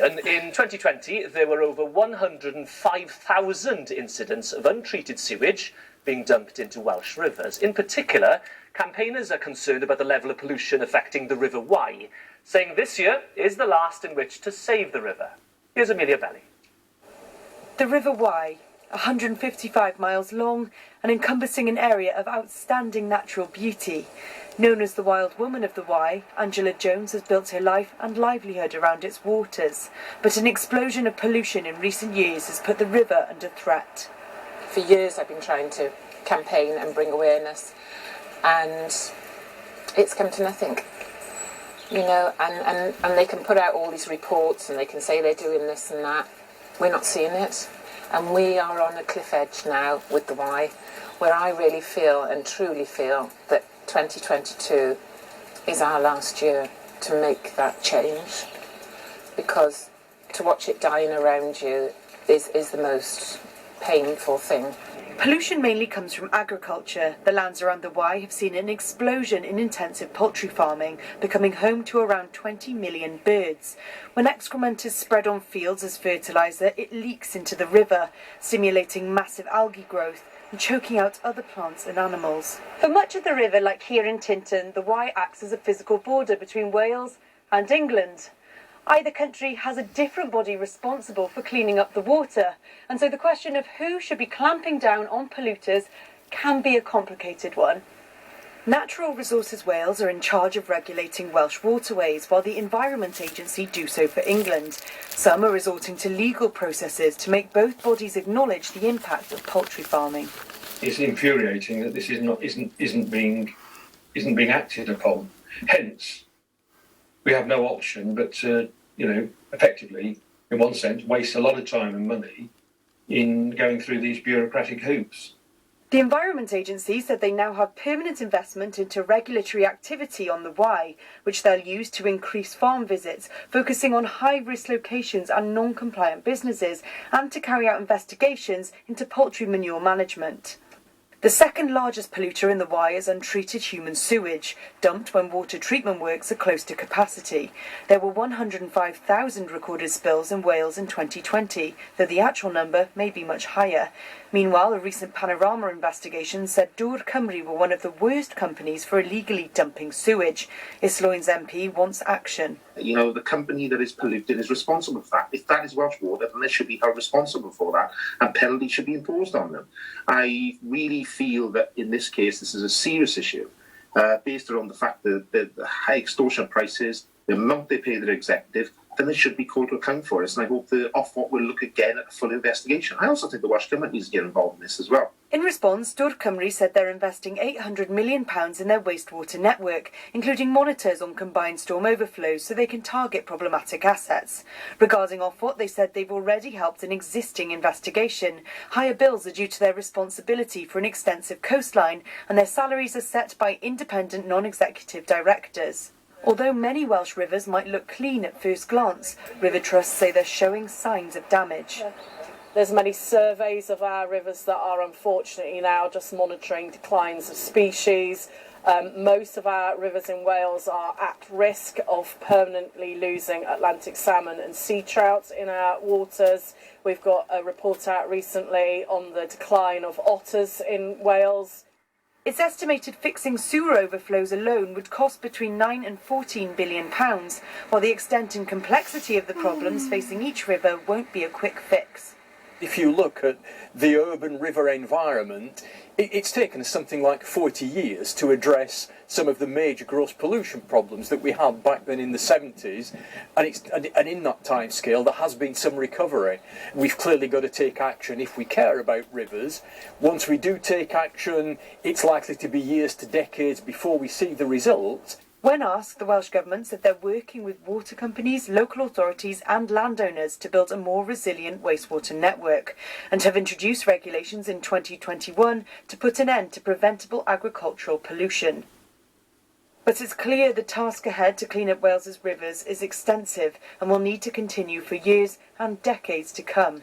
And in 2020, there were over 105,000 incidents of untreated sewage being dumped into Welsh rivers. In particular, campaigners are concerned about the level of pollution affecting the River Wye, saying this year is the last in which to save the river. Here's Amelia Belly. The River Wye, 155 miles long and encompassing an area of outstanding natural beauty. Known as the Wild Woman of the Wye, Angela Jones has built her life and livelihood around its waters. But an explosion of pollution in recent years has put the river under threat. For years I've been trying to campaign and bring awareness, and it's come to nothing. You know, and they can put out all these reports and they can say they're doing this and that. We're not seeing it. And we are on a cliff edge now with the Wye, where I really feel and truly feel that 2022 is our last year to make that change. Because to watch it dying around you is the most painful thing. Pollution mainly comes from agriculture. The lands around the Wye have seen an explosion in intensive poultry farming, becoming home to around 20 million birds. When excrement is spread on fields as fertiliser, it leaks into the river, stimulating massive algae growth and choking out other plants and animals. For much of the river, like here in Tintern, the Wye acts as a physical border between Wales and England. Either country has a different body responsible for cleaning up the water, and so the question of who should be clamping down on polluters can be a complicated one. Natural Resources Wales are in charge of regulating Welsh waterways, while the Environment Agency do so for England. Some are resorting to legal processes to make both bodies acknowledge the impact of poultry farming. It's infuriating that this isn't being acted upon. Hence, we have no option but to, effectively, in one sense, waste a lot of time and money in going through these bureaucratic hoops. The Environment Agency said they now have permanent investment into regulatory activity on the Wye, which they'll use to increase farm visits, focusing on high-risk locations and non-compliant businesses, and to carry out investigations into poultry manure management. The second largest polluter in the Wye is untreated human sewage, dumped when water treatment works are close to capacity. There were 105,000 recorded spills in Wales in 2020, though the actual number may be much higher. Meanwhile, a recent Panorama investigation said Dŵr Cymru were one of the worst companies for illegally dumping sewage. Islwyn's MP wants action. The company that is polluted is responsible for that. If that is Welsh water, then they should be held responsible for that, and penalties should be imposed on them. I really feel that in this case, this is a serious issue, based around the fact that the high extortion prices, the amount they pay their executive, then they should be called to account for it. And I hope the Ofwat will look again at a full investigation. I also think the Welsh Government needs to get involved in this as well. In response, Dŵr Cymru said they're investing £800 million in their wastewater network, including monitors on combined storm overflows so they can target problematic assets. Regarding Ofwat, they said they've already helped an existing investigation. Higher bills are due to their responsibility for an extensive coastline, and their salaries are set by independent non-executive directors. Although many Welsh rivers might look clean at first glance, river trusts say they're showing signs of damage. There's many surveys of our rivers that are unfortunately now just monitoring declines of species. Most of our rivers in Wales are at risk of permanently losing Atlantic salmon and sea trout in our waters. We've got a report out recently on the decline of otters in Wales. It's estimated fixing sewer overflows alone would cost between £9 and £14 billion, while the extent and complexity of the problems facing each river won't be a quick fix. If you look at the urban river environment, it's taken us something like 40 years to address some of the major gross pollution problems that we had back then in the 70s, and in that time scale there has been some recovery. We've clearly got to take action if we care about rivers. Once we do take action, it's likely to be years to decades before we see the results. When asked, the Welsh Government said they're working with water companies, local authorities and landowners to build a more resilient wastewater network, and have introduced regulations in 2021 to put an end to preventable agricultural pollution. But it's clear the task ahead to clean up Wales's rivers is extensive and will need to continue for years and decades to come.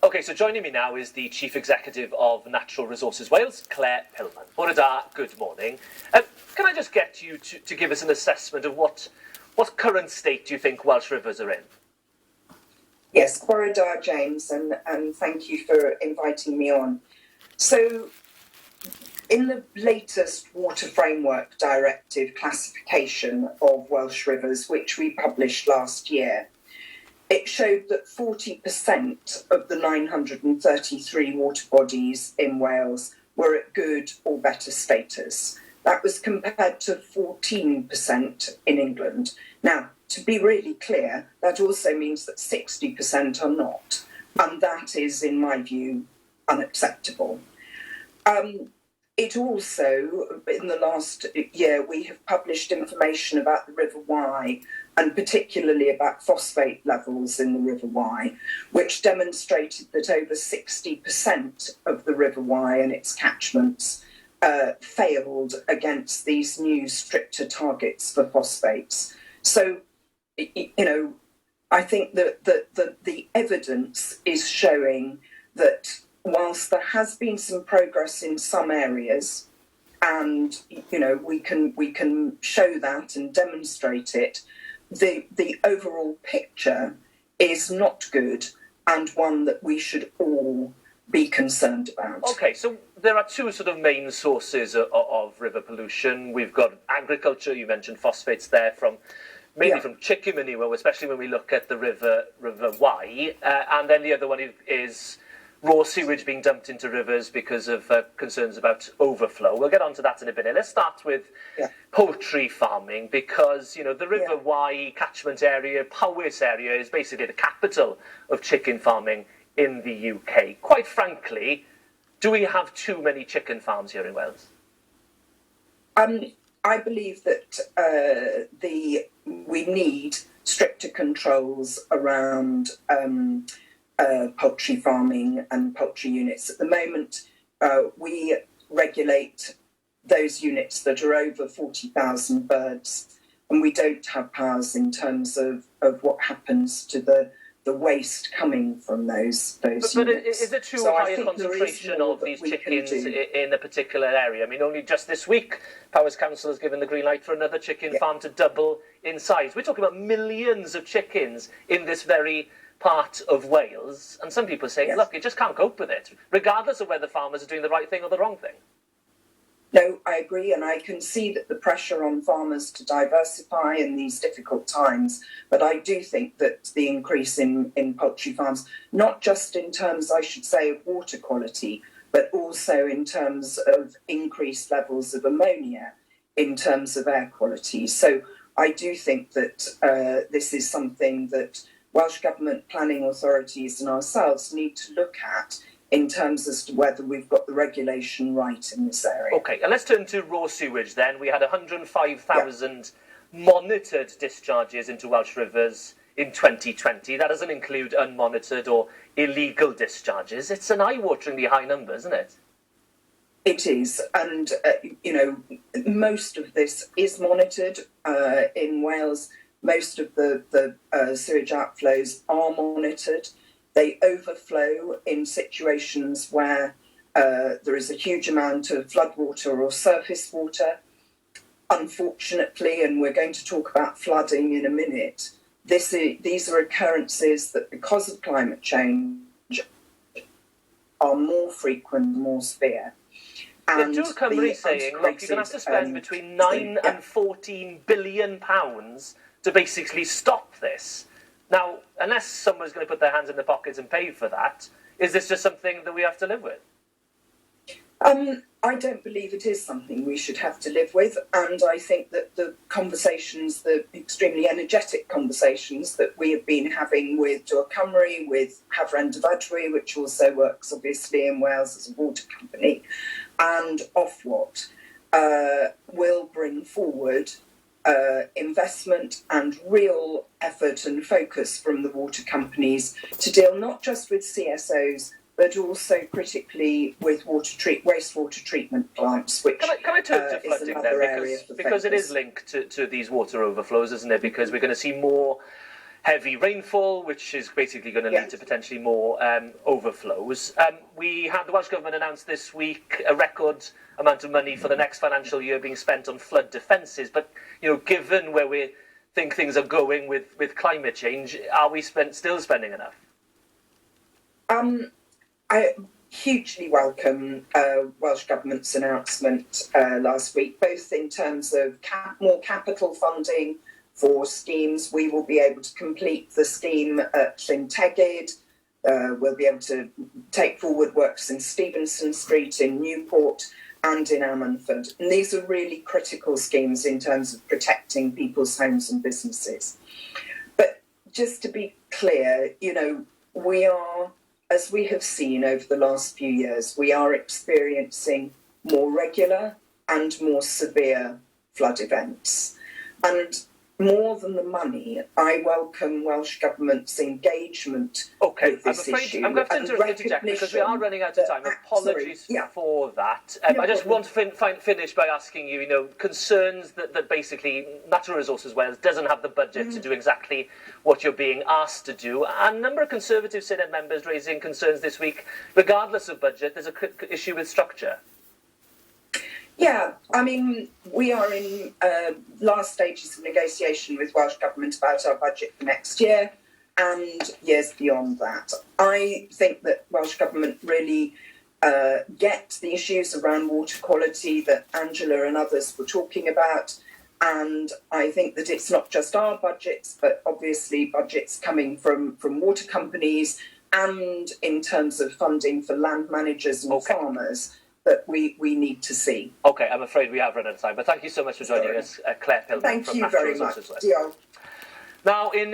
OK, so joining me now is the Chief Executive of Natural Resources Wales, Claire Pillman. Bore da, good morning. Can I just get you to give us an assessment of what current state do you think Welsh rivers are in? Yes, Borodar James, and thank you for inviting me on. So, in the latest Water Framework Directive classification of Welsh rivers, which we published last year, it showed that 40% of the 933 water bodies in Wales were at good or better status. That was compared to 14% in England. Now, to be really clear, that also means that 60% are not, and that is, in my view, unacceptable. It also, in the last year, we have published information about the River Wye, and particularly about phosphate levels in the River Wye, which demonstrated that over 60% of the River Wye and its catchments failed against these new stricter targets for phosphates. So, I think that the evidence is showing that whilst there has been some progress in some areas, and we can show that and demonstrate it, the overall picture is not good, and one that we should all be concerned about. Okay, so there are two sort of main sources of river pollution. We've got agriculture. You mentioned phosphates there, mainly from chicken manure, especially when we look at the River Wye, and then the other one is raw sewage being dumped into rivers because of concerns about overflow. We'll get onto that in a bit. Let's start with poultry farming, because the River Wye catchment area, Powys area, is basically the capital of chicken farming in the UK. Quite frankly, do we have too many chicken farms here in Wales? I believe that we need stricter controls around poultry farming and poultry units. At the moment, we regulate those units that are over 40,000 birds, and we don't have powers in terms of what happens to the waste coming from those units. But is it too high a concentration of these chickens in a particular area? I mean, only just this week, Powys Council has given the green light for another chicken farm to double in size. We're talking about millions of chickens in this very part of Wales, and some people say, look, it just can't cope with it, regardless of whether farmers are doing the right thing or the wrong thing. No, I agree, and I can see that the pressure on farmers to diversify in these difficult times, but I do think that the increase in poultry farms, not just in terms, I should say, of water quality, but also in terms of increased levels of ammonia, in terms of air quality. So I do think that this is something that Welsh Government planning authorities and ourselves need to look at in terms as to whether we've got the regulation right in this area. OK, and let's turn to raw sewage then. We had 105,000 monitored discharges into Welsh rivers in 2020. That doesn't include unmonitored or illegal discharges. It's an eye-wateringly high number, isn't it? It is, and, most of this is monitored in Wales. Most of the sewage outflows are monitored. They overflow in situations where there is a huge amount of floodwater or surface water. Unfortunately, and we're going to talk about flooding in a minute, these are occurrences that, because of climate change, are more frequent, more severe. And the Cymru saying, look, you're going to have to spend between 9 and 14 billion pounds to basically stop this. Now, unless someone's going to put their hands in their pockets and pay for that, is this just something that we have to live with? I don't believe it is something we should have to live with, and I think that the conversations, the extremely energetic conversations that we have been having with Dŵr Cymru, with Hafren Dyfrdwy, which also works obviously in Wales as a water company, and Ofwat, will bring forward investment and real effort and focus from the water companies to deal not just with CSOs, but also critically with wastewater treatment plants, which can I turn to flooding then, because it is linked to these water overflows, isn't it? Because we're going to see more heavy rainfall, which is basically going to lead to potentially more overflows. We had the Welsh Government announce this week a record amount of money for the next financial year being spent on flood defences. But, given where we think things are going with climate change, are we still spending enough? I hugely welcome Welsh Government's announcement last week, both in terms of more capital funding for schemes. We will be able to complete the scheme at Llyn Tegid. We'll be able to take forward works in Stevenson Street, in Newport, and in Ammanford. And these are really critical schemes in terms of protecting people's homes and businesses. But just to be clear, we are, as we have seen over the last few years, we are experiencing more regular and more severe flood events. And more than the money, I welcome Welsh Government's engagement with this issue. I'm going to interject because we are running out of time. Apologies for that. I just want to finish by asking you, concerns that basically Natural Resources Wales doesn't have the budget to do exactly what you're being asked to do. And a number of Conservative Senate members raising concerns this week, regardless of budget, there's an issue with structure. Yeah, I mean, we are in last stages of negotiation with Welsh Government about our budget for next year and years beyond that. I think that Welsh Government really get the issues around water quality that Angela and others were talking about. And I think that it's not just our budgets, but obviously budgets coming from water companies and in terms of funding for land managers and farmers that we need to see. Okay, I'm afraid we have run out of time, but thank you so much for joining us, Claire Pillman from Natural Resources Wales. Thank you very much. Now, in